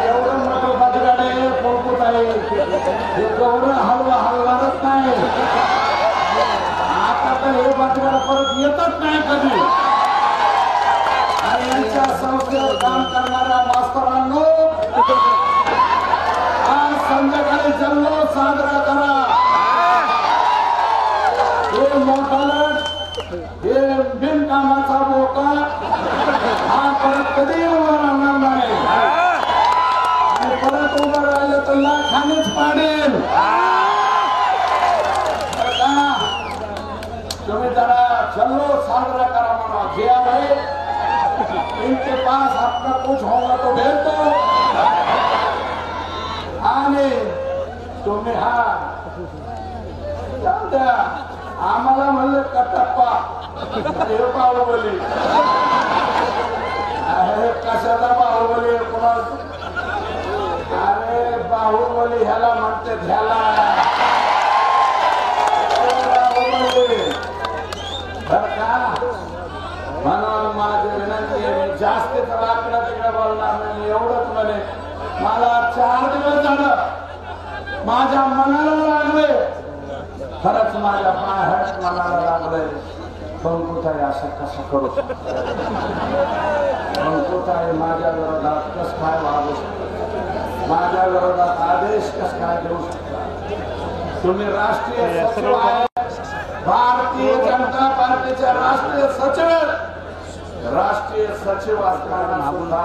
एवढं मोठं बदगाडे पोळपूत आहे, हे एवढं हलवारच नाही. आता तर हे बदगाड परत येतच नाही कधी. आणि यांच्या संस्थेवर काम करणाऱ्या मास्तरांनो, आज संध्याकाळी जल्लोष साजरा करा. हे मोठालट, हे बिनकामाचा बोका हा परत कधी उभा राहणार नाही. आणि परत उभं राहिलं तर लाखानेच पाडेल. तुम्ही जरा जल्लोष साजरा करा म्हणा. जे आहे इनके पास अपना कुछ होगा तो भेज दो. आणि तुम्ही हा द्या. आम्हाला म्हणलं कटप्पा, हे बाहुबली. अरे कशाचा बाहुबली? अरे बाहुबली ह्याला म्हणते, ह्याला बाहुबली. बर का? म्हणून माझी विनंती आहे, मी जास्तीच रात्र तिकडे बोलणार नाही. एवढंच म्हणे, मला 4 दिवस झालं माझ्या मनाला लागले. खरंच माझ्या पायात मनाला लागलंय. पंकुताई असं कसं करू शकतो? पंकुताई माझ्या विरोधात कसं काय वागू शकतो? माझ्या विरोधात आदेश कसं काय देऊ शकता? तुम्ही राष्ट्रीय सचिव आहे, भारतीय जनता पार्टीचे राष्ट्रीय सचिव, राष्ट्रीय सचिव असताना सुद्धा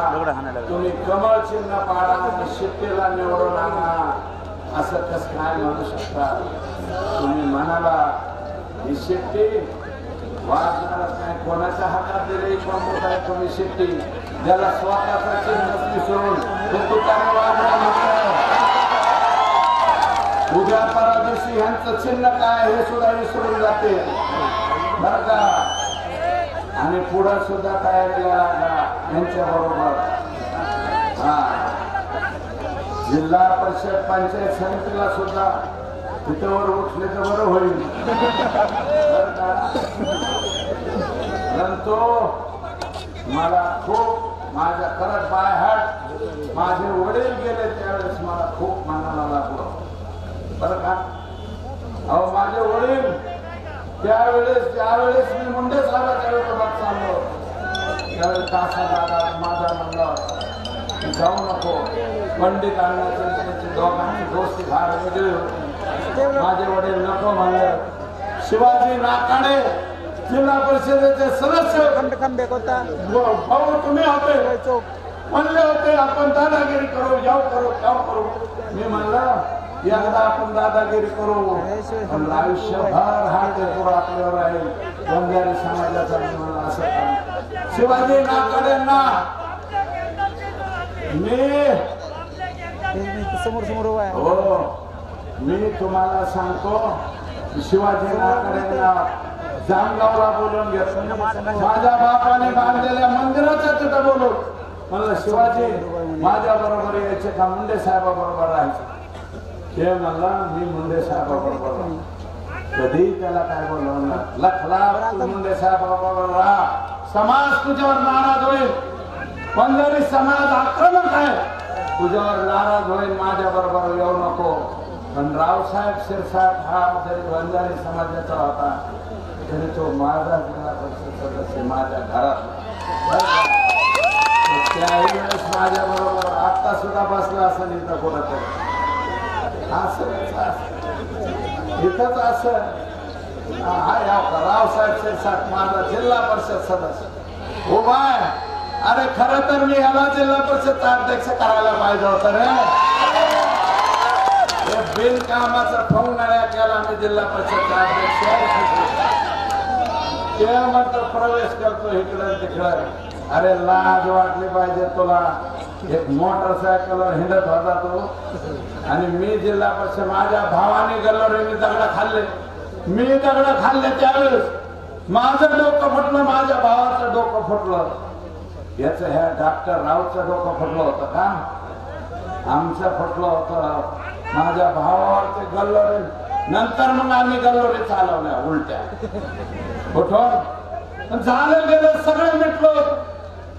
तुम्ही कमळ चिन्ह पाडा आणि शिट्टीला निवडून आणा असं कसं काय म्हणू शकता? तुम्ही म्हणाला ही शिट्टी वाजणारच नाही, कोणाच्या हातात दिली पंकुताई तुम्ही शिट्टी, ज्याला स्वतःचा चिन्ह विसरून ते तुतारी वाजणार नाही. उद्या परवा दिवशी ह्यांचं चिन्ह काय हे सुद्धा विसरून जाते बरं का. आणि पुढे सुद्धा तयारीला लागला यांच्या बरोबर. जिल्हा परिषद पंचायत समितीला सुद्धा तिथवर उठले तर बरं होईल. परंतु मला खूप माझ्या खरंच बाय हार्ट माझे वडील गेले त्यावेळेस मला खूप मनाला लागलं बरं का. अहो माझे वडील त्यावेळेस ज्यावेळेस मी मुंडे साहेबाच्या विरोधात चाललो त्यावेळेस तासा दादा माझा म्हणलं जाऊ नको, पंडित अण्णाची दोघांची दोस्ती फार वेगळी होती. माझे वडील नको म्हणले. शिवाजी नाकाडे जिल्हा परिषदेचे सदस्य भाऊ तुम्ही होते म्हणले होते आपण दादागिरी करू, याव करू त्याव करू. मी म्हणलं एकदा आपण दादागिरी करू पण आयुष्यभर हा टेकूर आपल्यावर राहील. बंजारी समाजाचा असं शिवाजी नाकाडेंना हो मी तुम्हाला सांगतो शिवाजी नाकाडेंना जामगावला बोलून घेतलं. माझ्या बापाने बांधलेल्या मंदिराच्या तिथं बोलून म्हणलं शिवाजी माझ्या बरोबर यायचे का मुंडे साहेबा बरोबर राहायचे? ते म्हणलं मी मुंडे साहेबा बरोबर. कधी त्याला काय बोलवलं लखला मुंडे साहेबा बरोबर राहा, समाज तुझ्यावर नाराज होईल, पंजाबी समाज आक्रमक आहे, तुझ्यावर नाराज होईल, माझ्या बरोबर येऊ नको. पण रावसाहेब शिरसाट हा जरी बंजारी समाजाचा होता तरी तो माझा जिल्हा परिषद सदस्य माझ्या घरात. त्याही वेळेस माझ्या बरोबर आता सुद्धा बसला असं इथं कुठंतरी असं इथंच असं रावसाहेब शिरसाट माझा जिल्हा परिषद सदस्य उभा आहे. अरे खरं तर मी याला जिल्हा परिषदचा अध्यक्ष करायला पाहिजे होतं रे. बिनकामाचा ठोंगणाऱ्या केला मी जिल्हा परिषदचा अध्यक्ष. ते म्हणतो प्रवेश करतो इकडं तिकडं. अरे लाज वाटली पाहिजे तुला. एक मोटरसायकलवर हिंडत होता तो आणि मी जिल्हा परिषद माझ्या भावाने गल्लोरे मी दगड खाल्ले. मी दगड खाल्ले त्यावेळेस माझं डोकं फुटलं, माझ्या भावाचं डोकं फुटलं. याच ह्या डॉक्टर रावचं डोकं फुटलं होतं का? आमचं फुटलं होतं. माझ्या भावावर ते गल्लोरे नंतर मग आम्ही गल्लोरे चालवल्या उलट्या कुठून झालं गेलं सगळं मिटलं.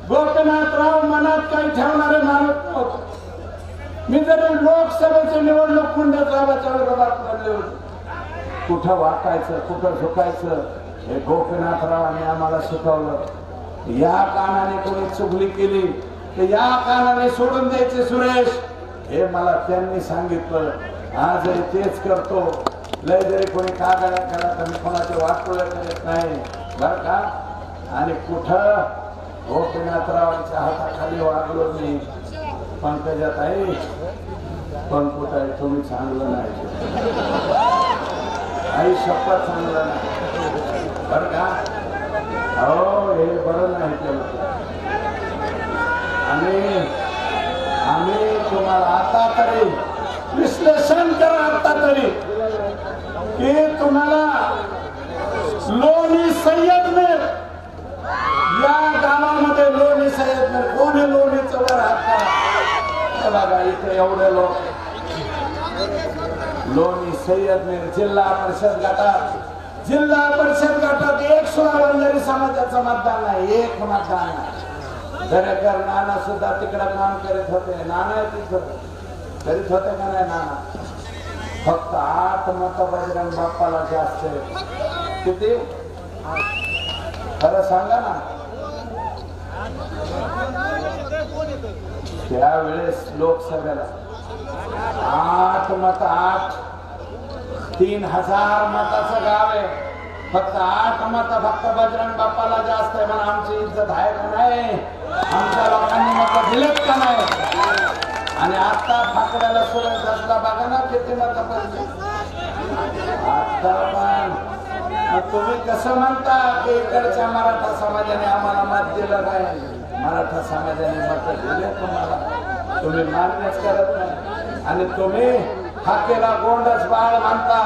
गोपीनाथराव मनात काही ठेवणारे माणूस नव्हते. मी जरी लोकसभेची निवडणूक मुंडे साहेबाच्या विरोधात लढले होते. कुठं वाकायचं कुठं झुकायचं हे गोपीनाथरावांनी आम्हाला शिकवलं. या कानाने कोणी चुगली केली तर या कानाने सोडून द्यायचे सुरेश हे मला त्यांनी सांगितलं. आजही तेच करतो. लय जरी कोणी कागाळ्या केला तर मी कोणाचे वाटोळे करत नाही बर का. आणि कुठं गोपीनाथरावांच्या हाताखाली वागलो मी. पंकजाताई पंकुताई तुम्ही चांगलं नाही, आई शपथ चांगलं नाही बर का. हो हे बरं नाही केलं. आम्ही तुम्हाला आता तरी विश्लेषण करा आता तरी की तुम्हाला लोणी सय्यदमेर या गावामध्ये लोणी सय्यदमेर कोणी लोणीचं वर हात करा. बघा इथे एवढे लोक लोणी सय्यदमेर जिल्हा परिषद गटात एक सुद्धा बंजारी समाजाचं मतदान नाही. एक मतदान नाही. दरेकर नाना सुद्धा तिकडे काम करीत होते. नाना तिथं करीत होते का नाही नाना? फक्त 8 मत बजरंग बाप्पाला जास्त. किती सांगा ना. त्यावेळेस लोकसभेला 8 मत 3,000 मताचं गाव आहे. फक्त 8 मत फक्त बजरंग बाप्पाला जास्त आहे. पण आमची इज्जत आहे का नाही? आमच्या लोकांनी मत दिलेत का नाही? आणि आता ठाकरेला सुरेश धसला बघा ना किती मत पडली. आता पण तुम्ही कसं म्हणता की इकडच्या मराठा समाजाने आम्हाला मत दिलं नाही? मराठा समाजाने मत दिले तुम्हाला, तुम्ही मान्यच करत नाही. आणि तुम्ही हाकेला गोंडच बाळ म्हणता.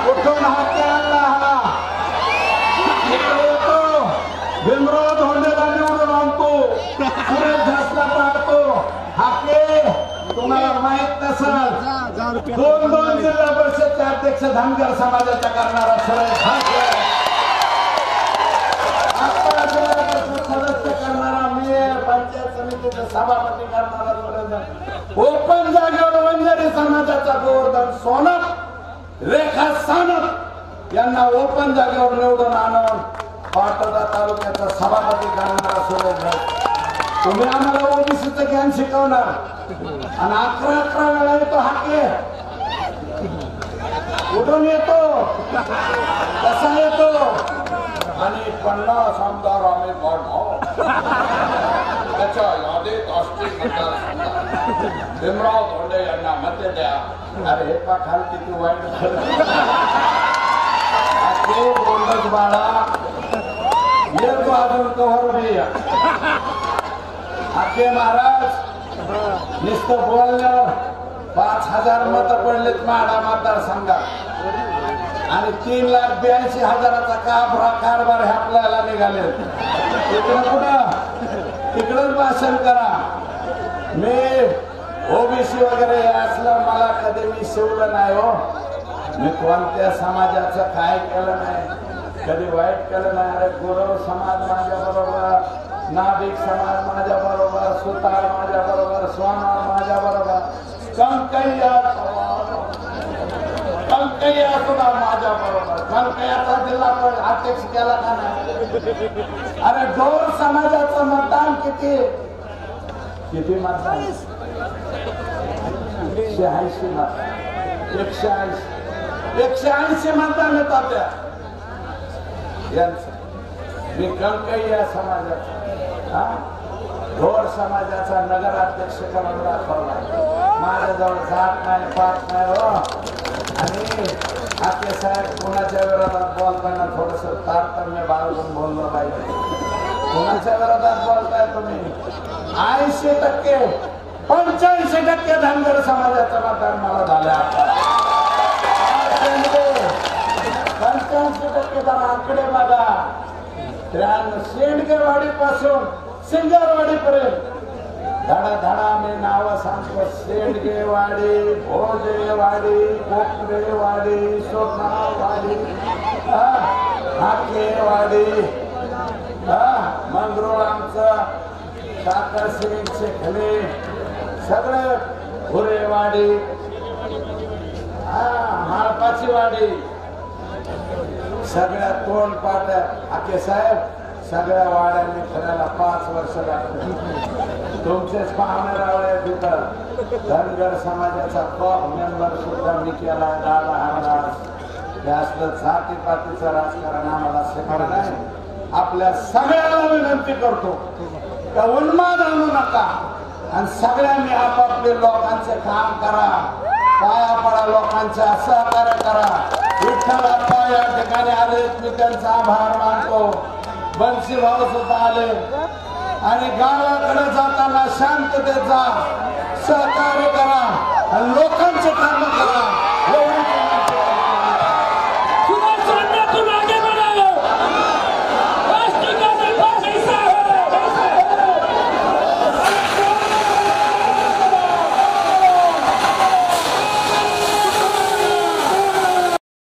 कुठून हाके आणला हा? इकडे येतो, भीमराव धोंडेला निवडून आणतो, सुरेश धसला पाडतो. हाके तुम्हाला माहित नसेल, 2 जिल्हा परिषदचे अध्यक्ष धनगर समाजाचा करणारा सुरेश हाके, आता जिल्हा परिषद सदस्य करणारा मी, पंचायत समितीचा सभापती करणारा सुरेश, ओपन जागेवर वंजारी समाजाचा गोवर्धन सोनप, रेखा सानप यांना ओपन जागेवर निवडून आणून पाटोदा तालुक्याचा सभापती करणारा सुरेश हाके. तुम्ही आम्हाला ओबीसीचं ज्ञान शिकवणार आणि 11 वेळा येतो हाके. कुठून येतो, कसा येतो? आणि 50 आमदार आम्ही पाडणार, त्याच्या यादीत असतील भीमराव धोंडे यांना मत द्या. अरे हे पा खाल किती वाईट गोंडच बाळा येतो अजून कव्हर बी. हाके महाराज नुसतं बोलल्यावर 5,000 मत पडलेत माडा मतदारसंघात आणि 3,82,000चा कारभार हे आपल्याला निघाले. इकडं कुठं तिकडच भाषण करा. मी ओबीसी वगैरे असलं मला कधी मी शिवलं नाही हो. मी कोणत्या समाजाचं काय केलं नाही, कधी वाईट केलं नाही. अरे गुरव समाज माझ्या बरोबर, नाभिक समाज माझ्या बरोबर, सुतार माझ्या बरोबर, सोनार माझ्या बरोबर, कंकैया सुद्धा माझ्या बरोबर. कंकैयाचा जिल्हा अध्यक्ष केला का नाही? अरे ढोर समाजाचं मतदान किती मतदान? 180 मत, 180 मतदान येतात यांचं. मी कंकैया समाजाचा, ढोर समाजाचा नगराध्यक्ष करून दाखवला. माझ्याजवळ जात नाही, पाठ नाही हो. आणि हाके साहेब कोणाच्या विरोधात बोलताना थोडस तारतम्य बाळगून बोललं पाहिजे. कोणाच्या विरोधात बोलताय तुम्ही? 80%, 85% धनगर समाजाचं मतदान मला झालं. 85% जरा आकडे बघा. शेंडगेवाडी पासून सिंगरवाडी पर्यंत धडा मी नाव सांगतो. शेंडगेवाडी, भोजेवाडी, कोकरेवाडी, सोनावाडी, हाकेवाडी, मंगरूळ आमचं, साखर सिंग शेखले, सगळं भुरेवाडी, माळपाची वाडी, सगळ्या तोंड पाट्या. हाके साहेब सगळ्या वाड्यांनी फिरायला 5 वर्ष लागले. तुमचेच पाहुणे रावळे तिथं धनगर समाजाचा कॉप मेंबर सुद्धा मी केला. दादा हमदास हे असलं जातीपातीचं राजकारण आम्हाला शिकवलं नाही. आपल्या सगळ्याला विनंती करतो का उन्माद आणू नका आणि सगळ्यांनी आपापले लोकांचे काम करा, पाया पडा, लोकांचे सहकार्य करा. विठ्ठल अप्पा या ठिकाणी आले, मी त्यांचा आभार मानतो. बंशी भाऊ सुद्धा आले आणि गावाकडे जाताना शांततेत जा, सहकार्य करा आणि लोकांचे